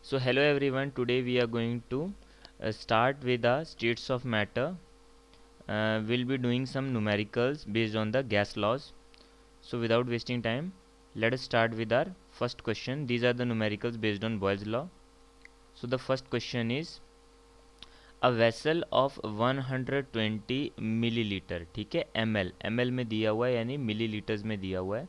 So hello everyone, today we are going to start with the states of matter. We'll be doing some numericals based on the gas laws. So without wasting time, let us start with our first question. These are the numericals based on Boyle's law. So the first question is a vessel of 120 millilitre, ठीक है, ml में दिया हुआ है यानी millilitres में दिया हुआ है,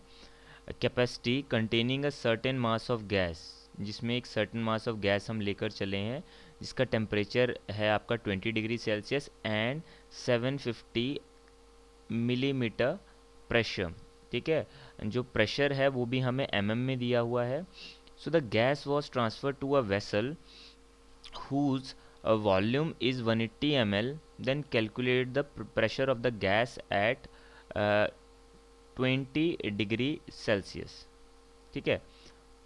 capacity containing a certain mass of gas, जिसमें एक सर्टेन मास ऑफ गैस हम लेकर चले हैं, जिसका टेम्परेचर है आपका 20 degree Celsius and 750 millimetre pressure, ठीक है। जो प्रेशर है वो भी हमें में दिया हुआ है। So the gas was transfer to a vessel whose volume is 180 ml, then calculate the pressure of the gas at 20 degree Celsius, ठीक है।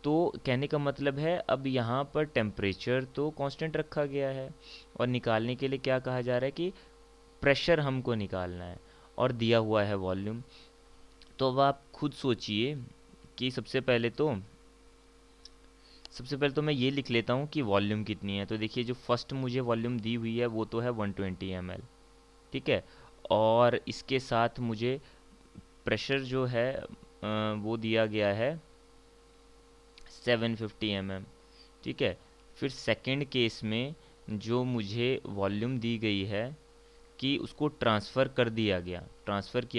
तो कहने का मतलब है अब यहाँ पर टेम्परेचर तो कांस्टेंट रखा गया है और निकालने के लिए क्या कहा जा रहा है कि प्रेशर हमको निकालना है और दिया हुआ है वॉल्यूम। तो अब आप खुद सोचिए कि सबसे पहले तो मैं ये लिख लेता हूँ कि वॉल्यूम कितनी है। तो देखिए जो फर्स्ट मुझे वॉल्यूम दी हुई है वो तो है 120 ml, ठीक है। और इसके साथ मुझे प्रेशर जो है वो दिया गया है 750 mm, ठीक है। फिर सेकंड केस में जो मुझे वॉल्यूम दी गई है कि उसको ट्रांसफ़र किया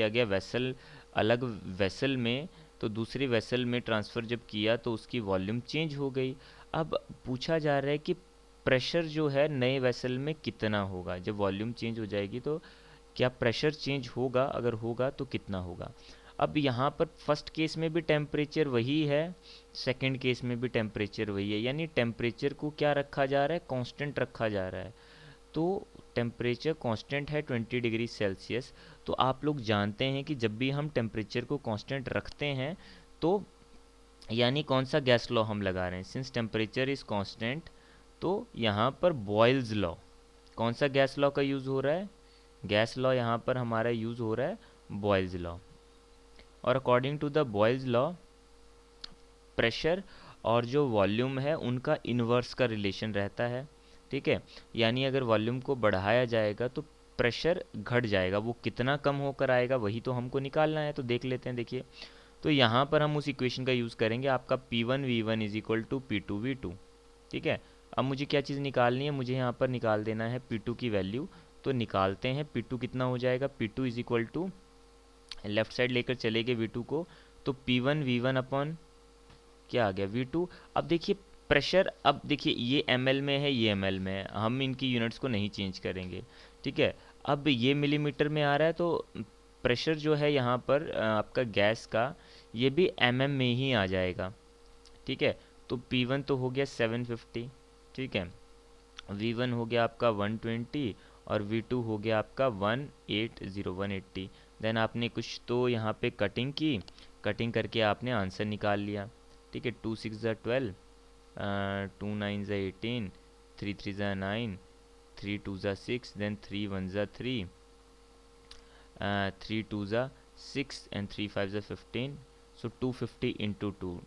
गया वेसल, अलग वेसल में, तो दूसरी वेसल में ट्रांसफ़र जब किया तो उसकी वॉल्यूम चेंज हो गई। अब पूछा जा रहा है कि प्रेशर जो है नए वेसल में कितना होगा, जब वॉल्यूम चेंज हो जाएगी तो क्या प्रेशर चेंज होगा, अगर होगा तो कितना होगा। अब यहाँ पर फर्स्ट केस में भी टेम्परेचर वही है, सेकंड केस में भी टेम्परेचर वही है, यानी टेम्परेचर को क्या रखा जा रहा है, कांस्टेंट रखा जा रहा है। तो टेम्परेचर कांस्टेंट है 20 डिग्री सेल्सियस। तो आप लोग जानते हैं कि जब भी हम टेम्परेचर को कांस्टेंट रखते हैं तो यानी कौन सा गैस लॉ हम लगा रहे हैं, सिंस टेम्परेचर इज़ कांस्टेंट, तो यहाँ पर बॉयल्स लॉ, कौन सा गैस लॉ का यूज़ हो रहा है, गैस लॉ यहाँ पर हमारा यूज़ हो रहा है बॉयल्स लॉ। और according to the Boyle's law pressure और जो वॉल्यूम है उनका इन्वर्स का रिलेशन रहता है, ठीक है। यानी अगर वॉल्यूम को बढ़ाया जाएगा तो प्रेशर घट जाएगा, वो कितना कम होकर आएगा वही तो हमको निकालना है। तो देख लेते हैं, देखिए। तो यहाँ पर हम उस इक्वेशन का यूज़ करेंगे, आपका P1 V1 is equal to P2 V2, ठीक है। अब मुझे क्या चीज़ निकालनी है, मुझे यहाँ पर निकाल देना है P2 की वैल्यू। तो निकालते हैं, P2 कितना हो जाएगा, P2 is equal to, left side लेकर चले गए V2 को, तो P1 V1 अपॉन क्या आ गया V2। अब देखिए प्रेशर, अब देखिए ये ml में है, ये ml में है, हम इनकी यूनिट्स को नहीं चेंज करेंगे, ठीक है। अब ये मिलीमीटर में आ रहा है तो प्रेशर जो है यहाँ पर आपका गैस का, ये भी में ही आ जाएगा, ठीक है। तो P1 तो हो गया 750, ठीक है, V1 हो गया आपका 120 और V2 हो गया आपका 180। देन आपने कुछ तो यहाँ पे कटिंग की, कटिंग करके आपने आंसर निकाल लिया, ठीक है। 2 6 ज़ा 12, 2 9 ज़ा 18, 3 3 ज़ा 9, 3 2 ज़ा 6, देन 3 1 ज़ा 3, 3 2 ज़ा 6 एंड 3 5 ज़ा 15। सो 250 इंटू 2,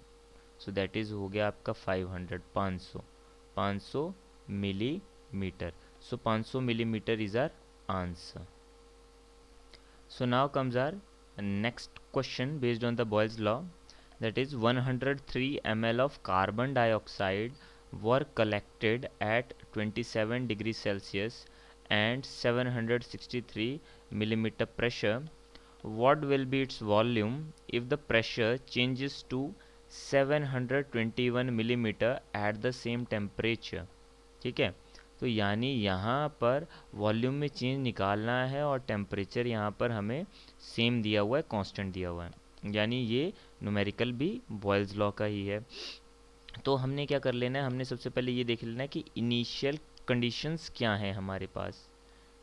सो दैट इज़ हो गया आपका 500, 500 millimetre. So 500 millimeter is our answer. So now comes our next question based on the Boyle's law, that is 103 ml of carbon dioxide were collected at 27 degrees Celsius and 763 millimeter pressure. What will be its volume if the pressure changes to 721 millimeter at the same temperature, ठीक है। तो यानी यहाँ पर volume में change निकालना है और टेम्परेचर यहाँ पर हमें सेम दिया हुआ है, कांस्टेंट दिया हुआ है, यानी ये न्यूमेरिकल भी बॉयल्स लॉ का ही है। तो हमने क्या कर लेना है, हमने सबसे पहले ये देख लेना है कि इनिशियल कंडीशंस क्या हैं हमारे पास,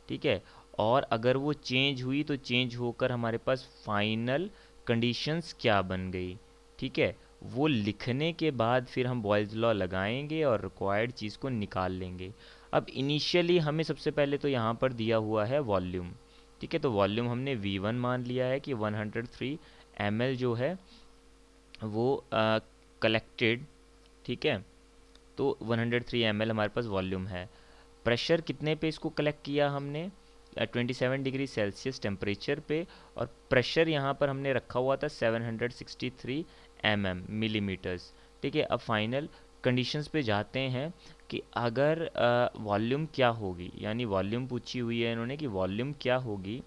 ठीक है। और अगर वो चेंज हुई तो चेंज होकर हमारे पास फाइनल कंडीशंस क्या बन गई, ठीक है। वो लिखने के बाद फिर हम बॉयल्स लॉ लगाएंगे और रिक्वायर्ड चीज़ को निकाल लेंगे। अब इनिशियली हमें सबसे पहले तो यहाँ पर दिया हुआ है वॉल्यूम, ठीक है। तो वॉल्यूम हमने V1 मान लिया है कि 103 ml जो है वो कलेक्टेड, ठीक है, तो 103 ml हमारे पास वॉल्यूम है। प्रेशर कितने पे इसको कलेक्ट किया हमने, 27 डिग्री सेल्सियस टेम्परेचर पे, और प्रेशर यहाँ पर हमने रखा हुआ था 763 मिलीमीटर्स। ठीक है, अब फाइनल कंडीशंस पे जाते हैं कि अगर वॉल्यूम क्या होगी, यानी वॉल्यूम पूछी हुई है इन्होंने कि वॉल्यूम क्या होगी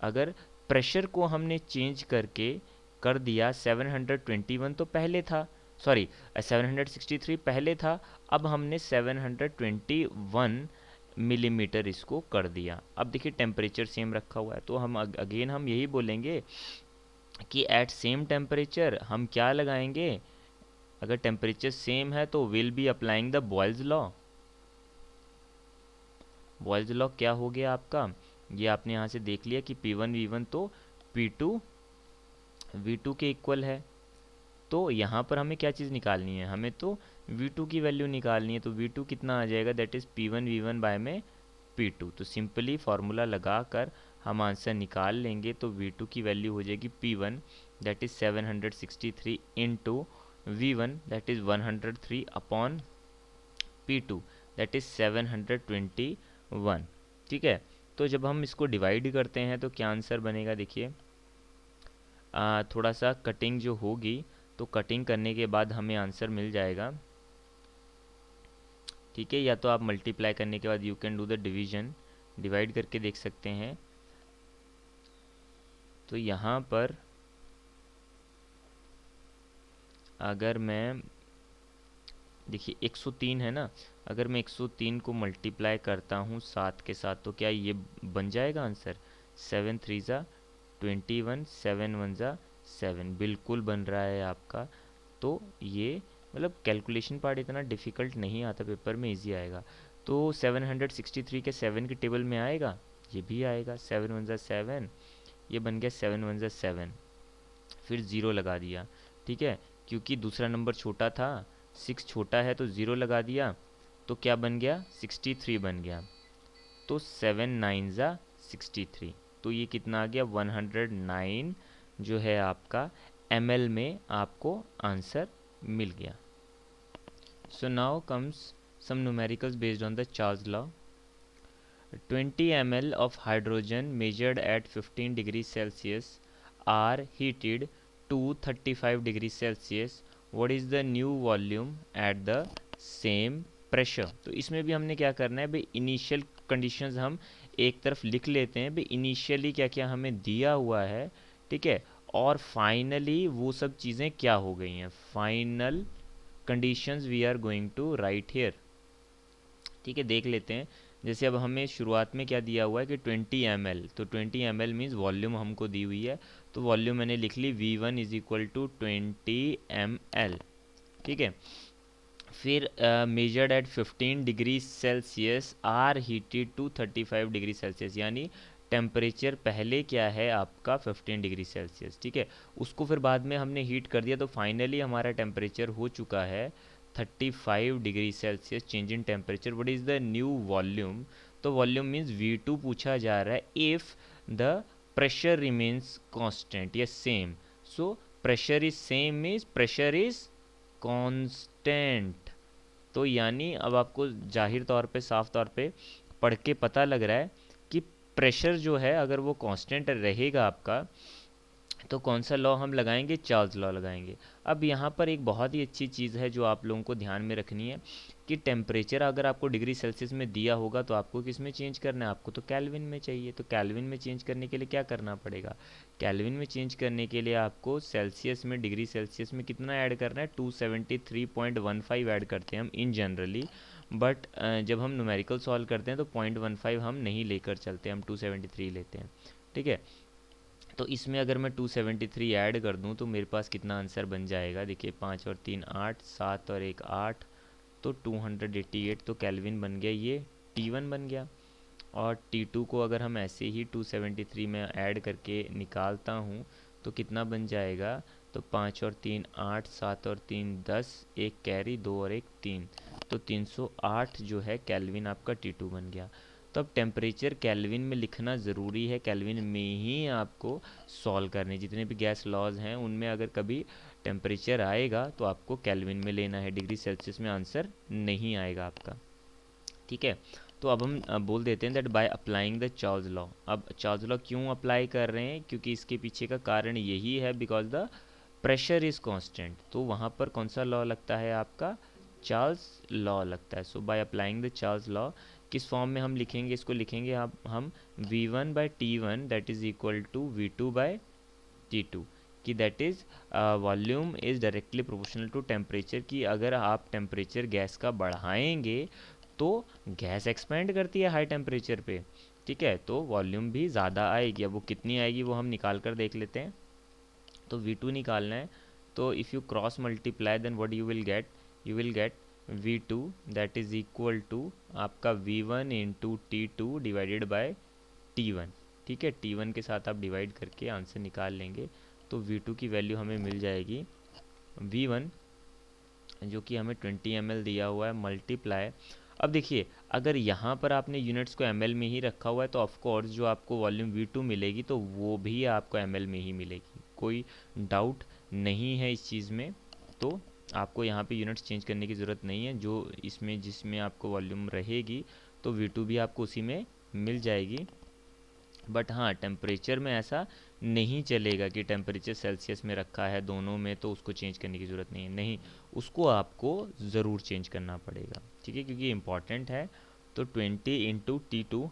अगर प्रेशर को हमने चेंज करके कर दिया 721 तो पहले था, सॉरी 763 पहले था, अब हमने 721 मिलीमीटर इसको कर दिया। अब देखिए टेम्परेचर सेम रखा हुआ है, तो हम अगेन हम यही बोलेंगे कि एट सेम टेम्परेचर हम क्या लगाएंगे, अगर टेम्परेचर सेम है तो will be applying the Boyle's law. Boyle's law क्या हो गया आपका, ये आपने यहाँ से देख लिया कि P1 V1 तो P2 V2 के इक्वल है। तो यहाँ पर हमें क्या चीज़ निकालनी है, हमें तो V2 की वैल्यू निकालनी है। तो V2 कितना आ जाएगा, that is P1 V1 bye में P2। तो सिंपली फार्मूला लगा कर हम आंसर निकाल लेंगे। तो V2 की वैल्यू हो जाएगी P1 that is 763 into V1 that is 103 upon P2 that is 721। ठीक है, तो जब हम इसको डिवाइड करते हैं तो क्या आंसर बनेगा, देखिए थोड़ा सा कटिंग जो होगी, तो कटिंग करने के बाद हमें आंसर मिल जाएगा। ठीक है, या तो आप मल्टीप्लाई करने के बाद you can do the division, divide करके देख सकते हैं। तो यहाँ पर अगर मैं, देखिए 103 है ना, अगर मैं 103 को मल्टीप्लाई करता हूँ 7 के साथ तो क्या ये बन जाएगा आंसर, 7 3 ज़ा 21, 7 1 ज़ा 7, बिल्कुल बन रहा है आपका। तो ये मतलब कैलकुलेशन पार्ट इतना डिफ़िकल्ट नहीं आता, पेपर में इजी आएगा। तो 763 के 7 के टेबल में आएगा, ये भी आएगा, 7 1 ज़ा 7, ये बन गया 7 1 ज़ा 7, फिर ज़ीरो लगा दिया। ठीक है, क्योंकि दूसरा नंबर छोटा था, 6 छोटा है तो ज़ीरो लगा दिया, तो क्या बन गया 63 बन गया। तो 7 9 ज़ा 63, तो ये कितना आ गया 109 जो है आपका ml में आपको आंसर मिल गया। So now comes some numericals based on the Charles law. 20 ml of hydrogen measured at 15 degrees Celsius are heated to 35 degrees Celsius. What is the new volume at the same pressure? तो इसमें भी हमने क्या करना है भाई, initial conditions हम एक तरफ लिख लेते हैं भाई, इनिशियली क्या क्या हमें दिया हुआ है। ठीक है, और फाइनली वो सब चीज़ें क्या हो गई हैं, final conditions we are going to write here. ठीक है, देख लेते हैं। जैसे अब हमें शुरुआत में क्या दिया हुआ है कि 20 ml, तो 20 ml मीन्स वॉल्यूम हमको दी हुई है, तो वॉल्यूम मैंने लिख ली V1 is equal to 20 ml। ठीक है, फिर measured at 15 degree Celsius are heated to 35 degree Celsius, यानी टेम्परेचर पहले क्या है आपका 15 डिग्री सेल्सियस। ठीक है, उसको फिर बाद में हमने हीट कर दिया, तो फाइनली हमारा टेम्परेचर हो चुका है 35 degree Celsius change in temperature. What is the new volume, तो वॉल्यूम मीन्स V2 पूछा जा रहा है if the pressure remains constant या same. So pressure is same means pressure is constant. तो यानी अब आपको जाहिर तौर पे, साफ तौर पे पढ़ के पता लग रहा है कि प्रेशर जो है अगर वो कांस्टेंट रहेगा आपका, तो कौन सा लॉ हम लगाएंगे, चार्ल्स लॉ लगाएंगे। अब यहाँ पर एक बहुत ही अच्छी चीज़ है जो आप लोगों को ध्यान में रखनी है कि टेम्परेचर अगर आपको डिग्री सेल्सियस में दिया होगा तो आपको किस में चेंज करना है, आपको तो केल्विन में चाहिए। तो केल्विन में चेंज करने के लिए क्या करना पड़ेगा, केल्विन में चेंज करने के लिए आपको सेल्सियस में, डिग्री सेल्सियस में कितना ऐड करना है, 273.15 ऐड करते हैं हम इन जनरली। बट जब हम न्यूमेरिकल सॉल्व करते हैं तो 0.15 हम नहीं लेकर चलते, हम 273 लेते हैं। ठीक है, तो इसमें अगर मैं 273 ऐड कर दूं तो मेरे पास कितना आंसर बन जाएगा, देखिए 5 और 3 8, 7 और 1 8, तो 288 तो केल्विन बन गया, ये T1 बन गया। और T2 को अगर हम ऐसे ही 273 में ऐड करके निकालता हूँ तो कितना बन जाएगा, तो 5 और 3 8, 7 और 3 10, एक कैरी 2 और 1 3, तो 308 जो है केल्विन आपका T2 बन गया। तो अब टेम्परेचर केल्विन में लिखना ज़रूरी है, केल्विन में ही आपको सॉल्व करने, जितने भी गैस लॉज हैं उनमें अगर कभी टेम्परेचर आएगा तो आपको केल्विन में लेना है, डिग्री सेल्सियस में आंसर नहीं आएगा आपका। ठीक है, तो अब हम बोल देते हैं that bye applying the Charles law. अब चार्ल्स लॉ क्यों अप्लाई कर रहे हैं, क्योंकि इसके पीछे का कारण यही है because the pressure is constant. तो वहाँ पर कौन सा लॉ लगता है आपका, चार्ल्स लॉ लगता है। So by applying the Charles law किस फॉर्म में हम लिखेंगे, इसको लिखेंगे हम V1/T1 that is equal to V2/T2, कि that is volume is directly proportional to temperature, कि अगर आप टेम्परेचर गैस का बढ़ाएंगे तो गैस एक्सपेंड करती है हाई टेम्परेचर पे। ठीक है, तो वॉल्यूम भी ज़्यादा आएगी। अब वो कितनी आएगी वो हम निकाल कर देख लेते हैं। तो V2 निकालना है, तो if you cross multiply then what you will get V2 that is equal to आपका V1 into T2 divided by T1। ठीक है, T1 के साथ आप डिवाइड करके आंसर निकाल लेंगे, तो V2 की वैल्यू हमें मिल जाएगी V1 जो कि हमें 20 ml दिया हुआ है, मल्टीप्लाई। अब देखिए, अगर यहाँ पर आपने यूनिट्स को ml में ही रखा हुआ है तो ऑफ कोर्स जो आपको वॉल्यूम V2 मिलेगी तो वो भी आपको ml में ही मिलेगी, कोई डाउट नहीं है इस चीज़ में। तो आपको यहाँ पे यूनिट्स चेंज करने की ज़रूरत नहीं है, जो इसमें जिसमें आपको वॉल्यूम रहेगी तो V2 भी आपको उसी में मिल जाएगी। बट हाँ, टेम्परेचर में ऐसा नहीं चलेगा कि टेम्परेचर सेल्सियस में रखा है दोनों में तो उसको चेंज करने की ज़रूरत नहीं है, नहीं, उसको आपको ज़रूर चेंज करना पड़ेगा। ठीक है, क्योंकि इम्पॉर्टेंट है। तो 20 into T2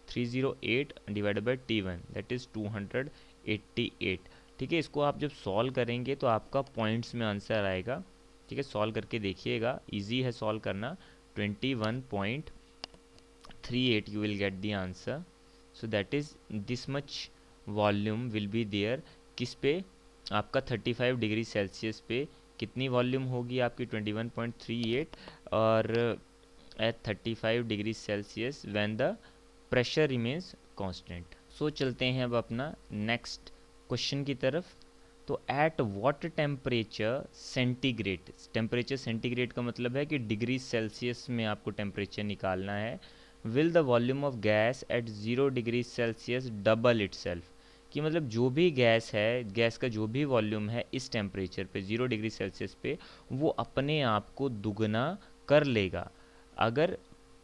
308 divided by T1 that is 288। ठीक है, इसको आप जब सॉल्व करेंगे तो आपका पॉइंट्स में आंसर आएगा। ठीक है, सॉल्व करके देखिएगा, इजी है सॉल्व करना। 21.38 you will get the answer. So that is this much volume will be there। किस पे, आपका 35 डिग्री सेल्सियस पे कितनी वॉल्यूम होगी आपकी 21.38, और at 35 degree Celsius when the pressure remains constant. So चलते हैं अब अपना नेक्स्ट क्वेश्चन की तरफ। तो at what temperature centigrade, temperature centigrade का मतलब है कि डिग्री सेल्सियस में आपको टेम्परेचर निकालना है। Will the volume of gas at 0 degree Celsius double itself, कि मतलब जो भी गैस है, गैस का जो भी वॉल्यूम है इस टेम्परेचर पे 0 डिग्री सेल्सियस पे वो अपने आप को दुगना कर लेगा। अगर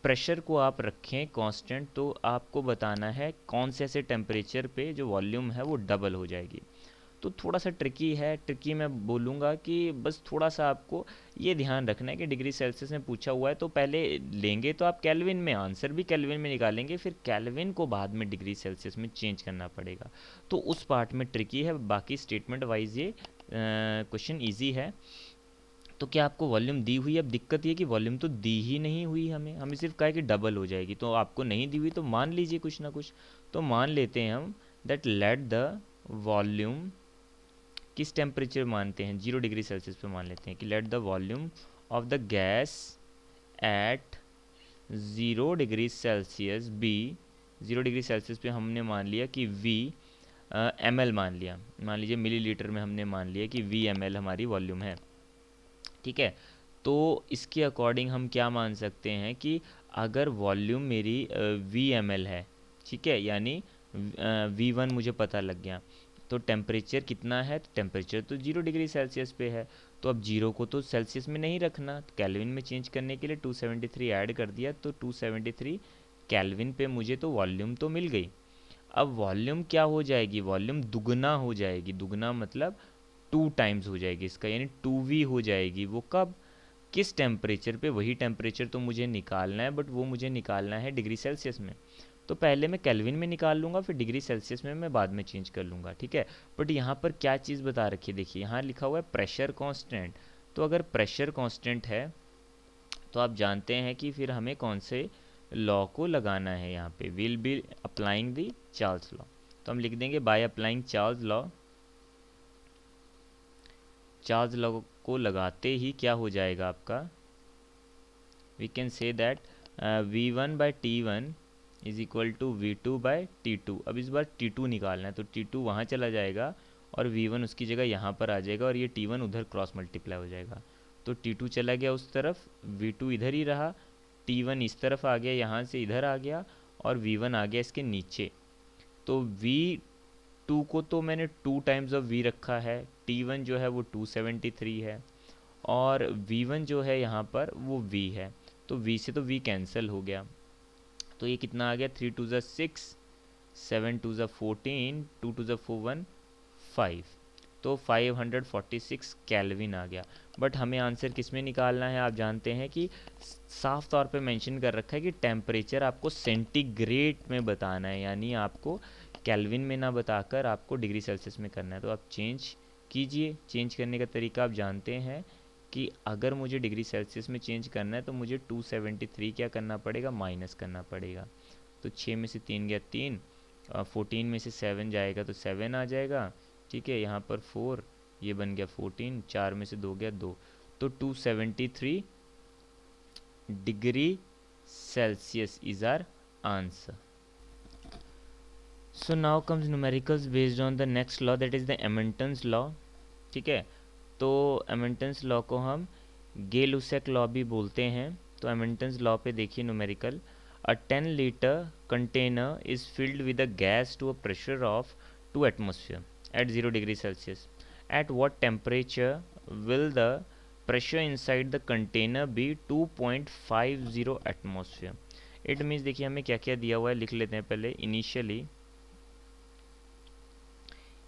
प्रेशर को आप रखें कांस्टेंट तो आपको बताना है कौन से ऐसे टेम्परेचर पे जो वॉल्यूम है वो डबल हो जाएगी। तो थोड़ा सा ट्रिकी है, ट्रिकी मैं बोलूँगा कि बस थोड़ा सा आपको ये ध्यान रखना है कि डिग्री सेल्सियस में पूछा हुआ है तो पहले लेंगे तो आप केल्विन में, आंसर भी केल्विन में निकालेंगे, फिर केल्विन को बाद में डिग्री सेल्सियस में चेंज करना पड़ेगा। तो उस पार्ट में ट्रिकी है, बाकी स्टेटमेंट वाइज ये क्वेश्चन ईजी है। तो क्या आपको वॉल्यूम दी हुई है, अब दिक्कत ये कि वॉल्यूम तो दी ही नहीं हुई, हमें सिर्फ कहा है कि डबल हो जाएगी, तो आपको नहीं दी हुई तो मान लीजिए कुछ ना कुछ। तो मान लेते हैं हम दैट लेट द वॉल्यूम, किस टेम्परेचर मानते हैं, 0 डिग्री सेल्सियस पे मान लेते हैं कि let the volume of the gas at 0 degree Celsius be, 0 degree Celsius पे हमने मान लिया कि V ml मान लिया, मान लीजिए मिलीलीटर में हमने मान लिया कि V ml हमारी वॉल्यूम है। ठीक है, तो इसके अकॉर्डिंग हम क्या मान सकते हैं कि अगर वॉल्यूम मेरी V ml है, ठीक है, यानी V1 मुझे पता लग गया, तो टेम्परेचर कितना है, तो टेम्परेचर तो 0 डिग्री सेल्सियस पे है। तो अब 0 को तो सेल्सियस में नहीं रखना, तो केल्विन में चेंज करने के लिए 273 ऐड कर दिया, तो 273 केल्विन पे मुझे तो वॉल्यूम तो मिल गई। अब वॉल्यूम क्या हो जाएगी, वॉल्यूम दुगना हो जाएगी, दुगना मतलब 2 टाइम्स हो जाएगी इसका, यानी 2V हो जाएगी। वो कब, किस टेम्परेचर पे, वही टेम्परेचर तो मुझे निकालना है बट वो मुझे निकालना है डिग्री सेल्सियस में। तो पहले मैं केल्विन में निकाल लूँगा, फिर डिग्री सेल्सियस में मैं बाद में चेंज कर लूँगा। ठीक है, बट यहाँ पर क्या चीज़ बता रखी है, देखिए यहाँ लिखा हुआ है प्रेशर कांस्टेंट। तो अगर प्रेशर कांस्टेंट है तो आप जानते हैं कि फिर हमें कौन से लॉ को लगाना है, यहाँ पे will be applying the Charles law. तो हम लिख देंगे by applying Charles law, Charles law को लगाते ही क्या हो जाएगा आपका, we can say that V1/T1 is equal to V2/T2। अब इस बार T2 निकालना है, तो T2 वहाँ चला जाएगा और V1 उसकी जगह यहाँ पर आ जाएगा, और ये T1 उधर क्रॉस मल्टीप्लाई हो जाएगा। तो T2 चला गया उस तरफ, V2 इधर ही रहा, T1 इस तरफ आ गया, यहाँ से इधर आ गया, और V1 आ गया इसके नीचे। तो V2 को तो मैंने 2 टाइम्स ऑफ V रखा है, T1 जो है वो 273 है, और V1 जो है यहाँ पर वो V है। तो V से तो V कैंसिल हो गया, तो ये कितना आ गया, 3 2 ज़ा 6, 7 2 ज़ा 14, 2 2 ज़ा 4 1 5, तो 546 केल्विन आ गया। बट हमें आंसर किस में निकालना है, आप जानते हैं कि साफ तौर पे मेंशन कर रखा है कि टेम्परेचर आपको सेंटीग्रेड में बताना है, यानी आपको केल्विन में ना बताकर आपको डिग्री सेल्सियस में करना है। तो आप चेंज कीजिए, चेंज करने का तरीका आप जानते हैं कि अगर मुझे डिग्री सेल्सियस में चेंज करना है तो मुझे 273 क्या करना पड़ेगा, माइनस करना पड़ेगा। तो 6 में से 3 गया 3, 14 में से 7 जाएगा तो 7 आ जाएगा, ठीक है। यहाँ पर 4, ये बन गया 14, 4 में से 2 गया 2, तो 273 degree Celsius is our answer. So now comes numericals based on the next law, that is the Amontons law, ठीक है। तो एमंटन्स लॉ को हम गे-लुसैक लॉ भी बोलते हैं। तो एमंटन्स लॉ पे देखिए numerical, a 10 litre container is filled with a gas to a pressure of 2 atmosphere at 0 degree Celsius. At what temperature will the pressure inside the container be 2.50 atmosphere? It means देखिए हमें क्या क्या दिया हुआ है, लिख लेते हैं पहले।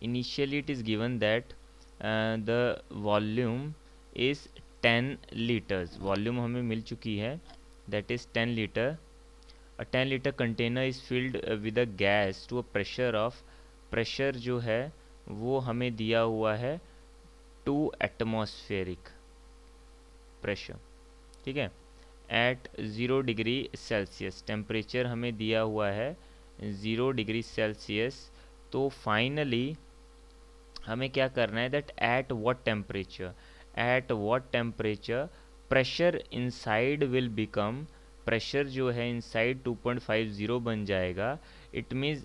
Initially it is given that the volume is 10 liters. Volume हमें मिल चुकी है, that is 10 liter. A 10 liter container is filled with a gas to a pressure of, pressure जो है वो हमें दिया हुआ है 2 एटमॉस्फेरिक प्रेशर, ठीक है। एट 0 डिग्री सेल्सियस टेम्परेचर हमें दिया हुआ है 0 डिग्री सेल्सियस। तो फाइनली हमें क्या करना है, that at what temperature pressure inside will become, pressure जो है इनसाइड 2.50 बन जाएगा। It means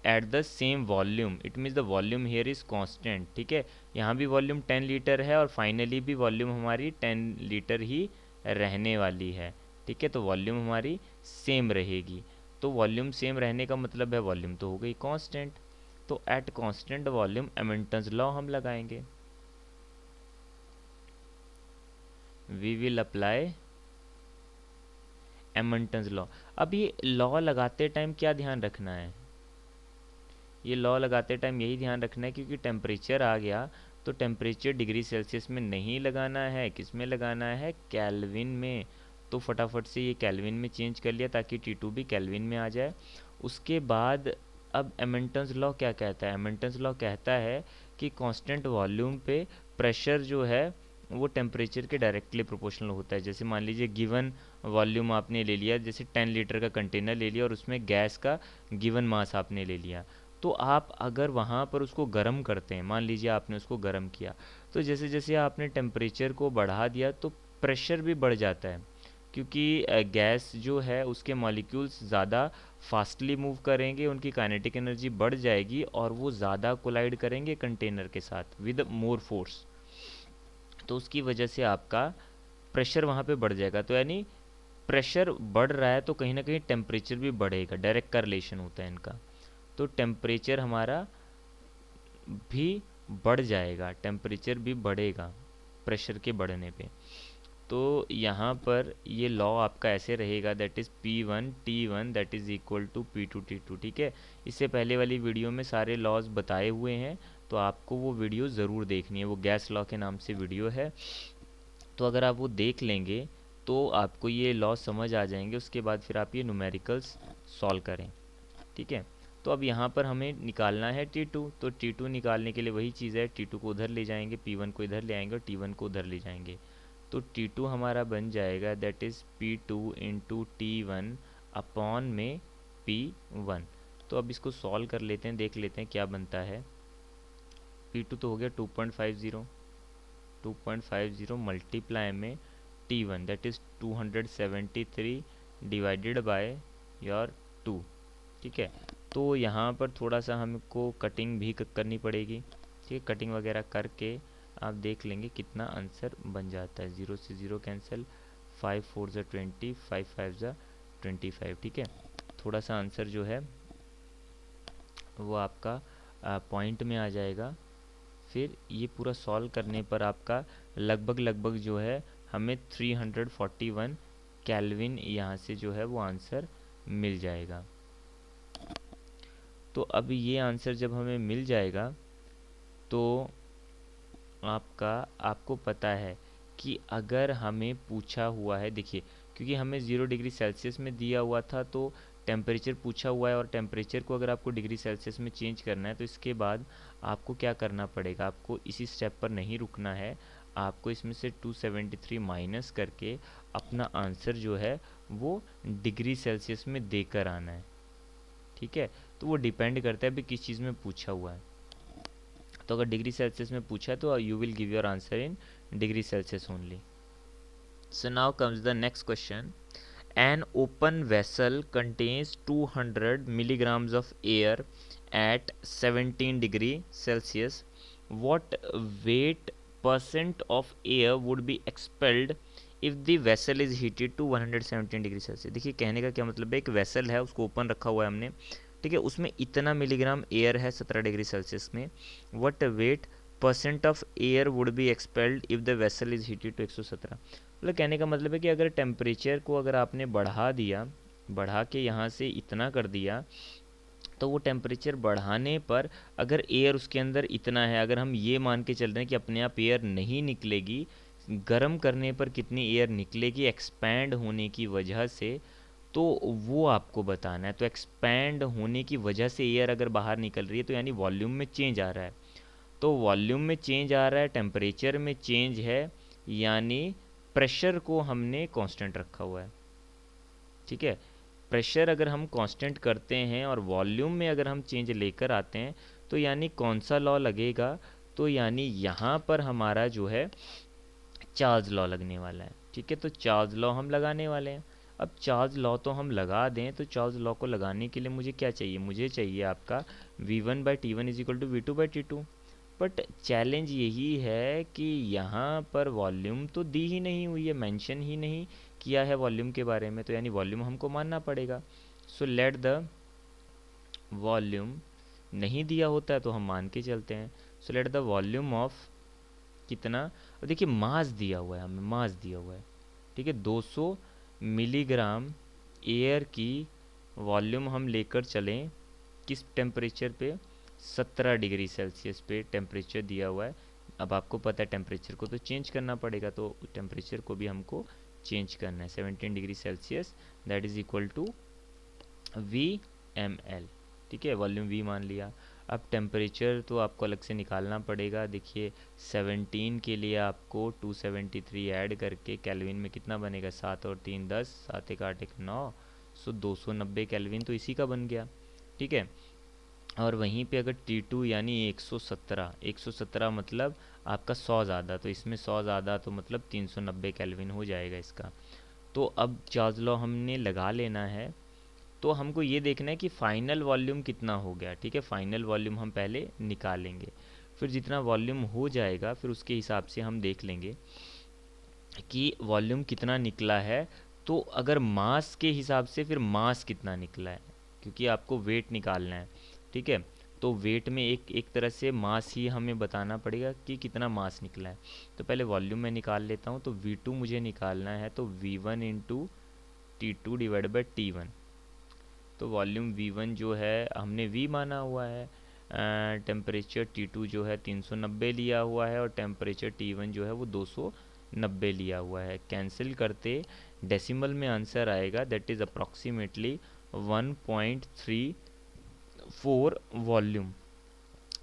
at the same volume, it means the volume here is constant, ठीक है। यहाँ भी वॉल्यूम 10 लीटर है और फाइनली भी वॉल्यूम हमारी 10 लीटर ही रहने वाली है, ठीक है। तो वॉल्यूम हमारी सेम रहेगी। तो वॉल्यूम सेम रहने का मतलब है वॉल्यूम तो हो गई कांस्टेंट। तो एट कांस्टेंट वॉल्यूम एमंटन्स लॉ हम लगाएंगे, वी विल अप्लाई एमंटन्स लॉ। अब ये लॉ लगाते टाइम क्या ध्यान रखना है, ये लॉ लगाते टाइम यही ध्यान रखना है, क्योंकि टेम्परेचर आ गया तो टेम्परेचर डिग्री सेल्सियस में नहीं लगाना है, किस में लगाना है, केल्विन में। तो फटाफट से ये केल्विन में चेंज कर लिया ताकि T2 भी केल्विन में आ जाए। उसके बाद अब एमंटन्स लॉ क्या कहता है, एमंटन्स लॉ कहता है कि कांस्टेंट वॉल्यूम पे प्रेशर जो है वो टेम्परेचर के डायरेक्टली प्रोपोर्शनल होता है। जैसे मान लीजिए गिवन वॉल्यूम आपने ले लिया, जैसे 10 लीटर का कंटेनर ले लिया और उसमें गैस का गिवन मास आपने ले लिया, तो आप अगर वहाँ पर उसको गर्म करते हैं, मान लीजिए आपने उसको गर्म किया, तो जैसे जैसे आपने टेम्परेचर को बढ़ा दिया तो प्रेशर भी बढ़ जाता है, क्योंकि गैस जो है उसके मॉलिक्यूल्स ज़्यादा फास्टली मूव करेंगे, उनकी काइनेटिक एनर्जी बढ़ जाएगी और वो ज़्यादा कोलाइड करेंगे कंटेनर के साथ विद मोर फोर्स। तो उसकी वजह से आपका प्रेशर वहाँ पे बढ़ जाएगा। तो यानी प्रेशर बढ़ रहा है तो कहीं ना कहीं टेम्परेचर भी बढ़ेगा, डायरेक्ट का रिलेशन होता है इनका। तो टेम्परेचर हमारा भी बढ़ जाएगा, टेम्परेचर भी बढ़ेगा प्रेशर के बढ़ने पे। तो यहाँ पर ये लॉ आपका ऐसे रहेगा, that is P1 T1 that is equal to P2 T2, ठीक है। इससे पहले वाली वीडियो में सारे लॉज बताए हुए हैं, तो आपको वो वीडियो ज़रूर देखनी है, वो गैस लॉ के नाम से वीडियो है। तो अगर आप वो देख लेंगे तो आपको ये लॉ समझ आ जाएंगे, उसके बाद फिर आप ये न्यूमेरिकल्स सॉल्व करें, ठीक है। तो अब यहाँ पर हमें निकालना है T2, तो T2 निकालने के लिए वही चीज़ है, T2 को उधर ले जाएंगे, P1 को इधर ले आएंगे और T1 को उधर ले जाएंगे। तो T2 हमारा बन जाएगा that is P2 into T1 upon में P1। तो अब इसको सॉल्व कर लेते हैं, देख लेते हैं क्या बनता है। P2 तो हो गया 2.50, 2.50 मल्टीप्लाई में T1 that is 273 divided by your 2, ठीक है। तो यहाँ पर थोड़ा सा हमको कटिंग भी करनी पड़ेगी, ठीक है। कटिंग वगैरह करके आप देख लेंगे कितना आंसर बन जाता है। 0 से 0 कैंसिल, 5 4 ज़ा 20, 5 5 ज़ा 25, ठीक है। थोड़ा सा आंसर जो है वो आपका पॉइंट में आ जाएगा। फिर ये पूरा सॉल्व करने पर आपका लगभग लगभग जो है हमें 341 केल्विन यहाँ से जो है वो आंसर मिल जाएगा। तो अब ये आंसर जब हमें मिल जाएगा तो आपको पता है कि अगर हमें पूछा हुआ है, देखिए क्योंकि हमें 0 डिग्री सेल्सियस में दिया हुआ था तो टेम्परेचर पूछा हुआ है, और टेम्परेचर को अगर आपको डिग्री सेल्सियस में चेंज करना है तो इसके बाद आपको क्या करना पड़ेगा, आपको इसी स्टेप पर नहीं रुकना है, आपको इसमें से 273 माइनस करके अपना आंसर जो है वो डिग्री सेल्सियस में देकर आना है, ठीक है। तो वो डिपेंड करता है अभी किस चीज़ में पूछा हुआ है। तो अगर डिग्री सेल्सियस में पूछा है तो you will give your answer in degree Celsius only. So now comes the next question. An open vessel contains 200 milligrams of air at 17 degree Celsius. What weight percent of air would be expelled if the vessel is heated to 117 degree Celsius. देखिए कहने का क्या मतलब है, एक vessel है उसको open रखा हुआ है हमने, ठीक है, उसमें इतना मिलीग्राम एयर है 17 डिग्री सेल्सियस में। What weight percent of air would be expelled if the vessel is heated to 117। मतलब कहने का मतलब है कि अगर टेम्परेचर को अगर आपने बढ़ा दिया, बढ़ा के यहाँ से इतना कर दिया, तो वो टेम्परेचर बढ़ाने पर अगर एयर उसके अंदर इतना है, अगर हम ये मान के चल रहे हैं कि अपने आप एयर नहीं निकलेगी, गर्म करने पर कितनी एयर निकलेगी एक्सपैंड होने की वजह से, तो वो आपको बताना है। तो एक्सपैंड होने की वजह से एयर अगर बाहर निकल रही है तो यानी वॉल्यूम में चेंज आ रहा है, तो वॉल्यूम में चेंज आ रहा है, टेम्परेचर में चेंज है, यानी प्रेशर को हमने कांस्टेंट रखा हुआ है, ठीक है। प्रेशर अगर हम कांस्टेंट करते हैं और वॉल्यूम में अगर हम चेंज लेकर आते हैं तो यानी कौन सा लॉ लगेगा, तो यानी यहाँ पर हमारा जो है चार्ल्स लॉ लगने वाला है, ठीक है। तो चार्ल्स लॉ हम लगाने वाले हैं। अब चार्ल्स लॉ तो हम लगा दें, तो चार्ल्स लॉ को लगाने के लिए मुझे क्या चाहिए, मुझे चाहिए आपका v1/t1 is equal to v2/t2। But challenge यही है कि यहाँ पर वॉल्यूम तो दी ही नहीं हुई है, मेंशन ही नहीं किया है वॉल्यूम के बारे में, तो यानी वॉल्यूम हमको मानना पड़ेगा। सो लेट द वॉल्यूम, नहीं दिया होता है तो हम मान के चलते हैं। So let the volume of कितना, और देखिए मास दिया हुआ है, हमें मास दिया हुआ है, ठीक है, 200 मिलीग्राम एयर की वॉल्यूम हम लेकर चलें किस टेम्परेचर पे, 17 डिग्री सेल्सियस पे टेम्परेचर दिया हुआ है। अब आपको पता है टेम्परेचर को तो चेंज करना पड़ेगा, तो टेम्परेचर को भी हमको चेंज करना है। 17 degree Celsius that is equal to VmL, ठीक है, वॉल्यूम V मान लिया। अब टेम्परेचर तो आपको अलग से निकालना पड़ेगा। देखिए 17 के लिए आपको 273 ऐड करके केल्विन में कितना बनेगा, 7 और 3 10, 7 1 8 1 9, सो 290 केल्विन तो इसी का बन गया, ठीक है। और वहीं पे अगर T2 यानी 117, 117 मतलब आपका 100 ज़्यादा, तो इसमें 100 ज़्यादा तो मतलब 390 केल्विन हो जाएगा इसका। तो अब चार्ल्स लॉ हमने लगा लेना है, तो हमको ये देखना है कि फ़ाइनल वॉल्यूम कितना हो गया, ठीक है। फ़ाइनल वॉल्यूम हम पहले निकालेंगे, फिर जितना वॉल्यूम हो जाएगा फिर उसके हिसाब से हम देख लेंगे कि वॉल्यूम कितना निकला है। तो अगर मास के हिसाब से फिर मास कितना निकला है, क्योंकि आपको वेट निकालना है, ठीक है। तो वेट में एक एक तरह से मास ही हमें बताना पड़ेगा कि कितना मास निकला है। तो पहले वॉल्यूम में निकाल लेता हूँ, तो V2 मुझे निकालना है, तो V1 into T2 divide by T1। तो वॉल्यूम V1 जो है हमने V माना हुआ है, टेम्परेचर T2 जो है 390 लिया हुआ है, और टेम्परेचर T1 जो है वो 290 लिया हुआ है। कैंसिल करते डेसिमल में आंसर आएगा, दैट इज़ अप्रॉक्सीमेटली 1.34 वॉल्यूम,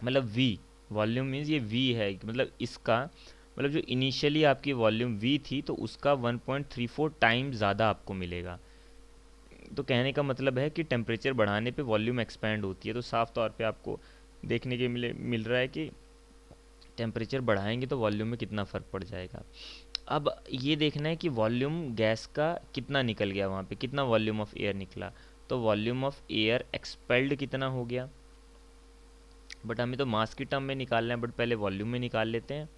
मतलब V, वॉल्यूम मीन्स ये V है, मतलब इसका मतलब जो इनिशियली आपकी वॉल्यूम V थी तो उसका 1.34 टाइम ज़्यादा आपको मिलेगा। तो कहने का मतलब है कि टेम्परेचर बढ़ाने पे वॉल्यूम एक्सपैंड होती है, तो साफ तौर पे आपको देखने के मिल रहा है कि टेम्परेचर बढ़ाएंगे तो वॉल्यूम में कितना फ़र्क पड़ जाएगा। अब ये देखना है कि वॉल्यूम गैस का कितना निकल गया, वहाँ पे कितना वॉल्यूम ऑफ एयर निकला, तो वॉल्यूम ऑफ एयर एक्सपेल्ड कितना हो गया। बट हमें तो मास की टर्म में निकालना है, बट पहले वॉल्यूम में निकाल लेते हैं।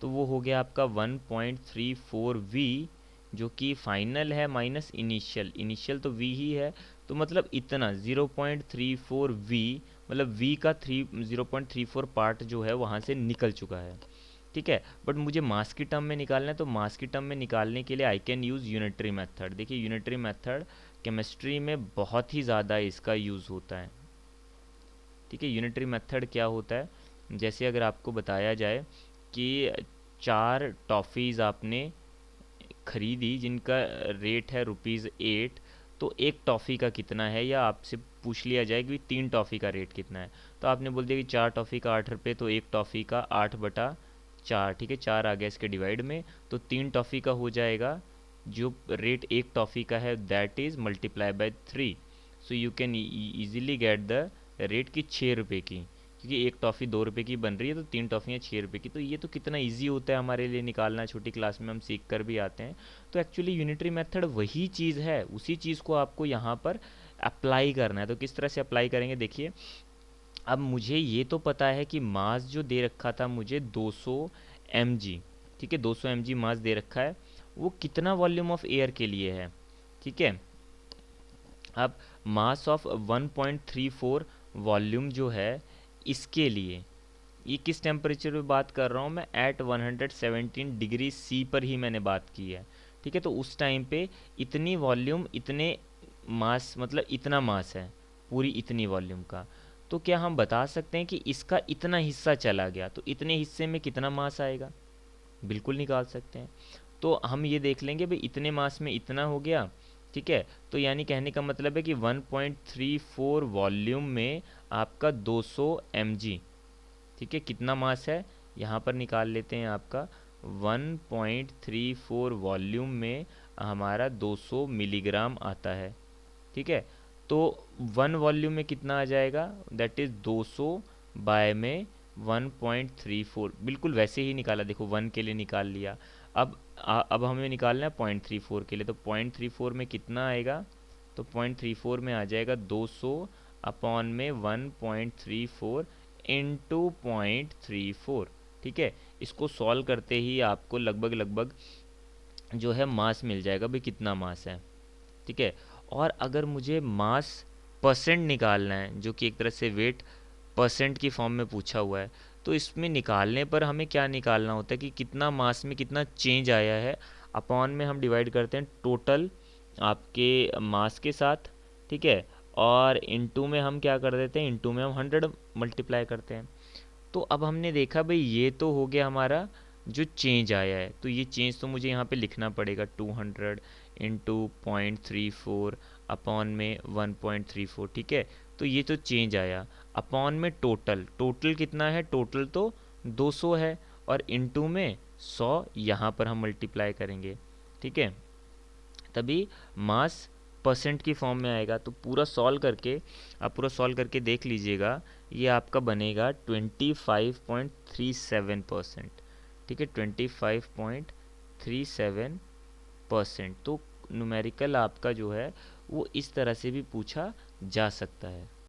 तो वो हो गया आपका 1.34 V जो कि फाइनल है माइनस इनिशियल, इनिशियल तो वी ही है, तो मतलब इतना 0.34 वी, मतलब वी का 0.34 पार्ट जो है वहाँ से निकल चुका है। ठीक है, बट मुझे मास की टर्म में निकालना है, तो मास की टर्म में निकालने के लिए I can use unitary method. देखिए यूनिटरी मेथड केमिस्ट्री में बहुत ही ज़्यादा इसका यूज़ होता है। ठीक है, यूनिटरी मेथड क्या होता है, जैसे अगर आपको बताया जाए कि 4 टॉफ़ीज़ आपने खरीदी जिनका रेट है ₹8, तो एक टॉफ़ी का कितना है, या आपसे पूछ लिया जाए कि 3 टॉफ़ी का रेट कितना है, तो आपने बोल दिया कि 4 टॉफ़ी का 8 रुपये, तो एक टॉफ़ी का 8/4, ठीक है, 4 आ गया इसके डिवाइड में, तो 3 टॉफ़ी का हो जाएगा जो रेट एक टॉफ़ी का है, that is multiply by 3। So you can easily get the rate की 6 रुपये की, क्योंकि एक टॉफ़ी 2 रुपये की बन रही है, तो 3 टॉफ़ियाँ 6 रुपये की, तो ये तो कितना इजी होता है हमारे लिए निकालना, छोटी क्लास में हम सीख कर भी आते हैं। तो एक्चुअली यूनिटरी मेथड वही चीज़ है, उसी चीज़ को आपको यहाँ पर अप्लाई करना है। तो किस तरह से अप्लाई करेंगे, देखिए अब मुझे ये तो पता है कि मास जो दे रखा था मुझे 200 mg, ठीक है, 200 mg मास दे रखा है, वो कितना वॉल्यूम ऑफ एयर के लिए है। ठीक है, अब मास ऑफ 1.34 वॉल्यूम जो है इसके लिए, ये किस टेम्परेचर पे बात कर रहा हूँ मैं, एट 117 डिग्री सी पर ही मैंने बात की है। ठीक है, तो उस टाइम पे इतनी वॉल्यूम, इतने मास, मतलब इतना मास है पूरी इतनी वॉल्यूम का, तो क्या हम बता सकते हैं कि इसका इतना हिस्सा चला गया, तो इतने हिस्से में कितना मास आएगा, बिल्कुल निकाल सकते हैं। तो हम ये देख लेंगे भाई इतने मास में इतना हो गया। ठीक है, तो यानी कहने का मतलब है कि 1.34 वॉल्यूम में आपका 200 mg, ठीक है, कितना मास है यहाँ पर निकाल लेते हैं आपका, 1.34 वॉल्यूम में हमारा 200 मिलीग्राम आता है। ठीक है, तो 1 वॉल्यूम में कितना आ जाएगा, दैट इज़ 200 बाय में 1.34, बिल्कुल वैसे ही निकाला, देखो 1 के लिए निकाल लिया। अब हमें निकालना है 0.34 के लिए, तो 0.34 में कितना आएगा, तो 0.34 में आ जाएगा 200 अपॉन में 1.34 इंटू 0.34। ठीक है, इसको सॉल्व करते ही आपको लगभग लगभग जो है मास मिल जाएगा भाई कितना मास है। ठीक है, और अगर मुझे मास परसेंट निकालना है, जो कि एक तरह से वेट परसेंट की फॉर्म में पूछा हुआ है, तो इसमें निकालने पर हमें क्या निकालना होता है कि कितना मास में कितना चेंज आया है, अपॉन में हम डिवाइड करते हैं टोटल आपके मास के साथ। ठीक है, और इनटू में हम क्या कर देते हैं, इनटू में हम 100 मल्टीप्लाई करते हैं। तो अब हमने देखा भाई ये तो हो गया हमारा जो चेंज आया है, तो ये चेंज तो मुझे यहाँ पे लिखना पड़ेगा, 200 इंटू 0.34 अपॉन में 1.34। ठीक है, तो ये तो चेंज आया, अपॉन में टोटल, टोटल कितना है, टोटल तो 200 है, और इनटू में 100 यहाँ पर हम मल्टीप्लाई करेंगे। ठीक है, तभी मास परसेंट की फॉर्म में आएगा। तो पूरा सॉल्व करके, आप पूरा सॉल्व करके देख लीजिएगा, ये आपका बनेगा 25.37%। ठीक है, 25.37%। तो न्यूमेरिकल आपका जो है वो इस तरह से भी पूछा जा सकता है।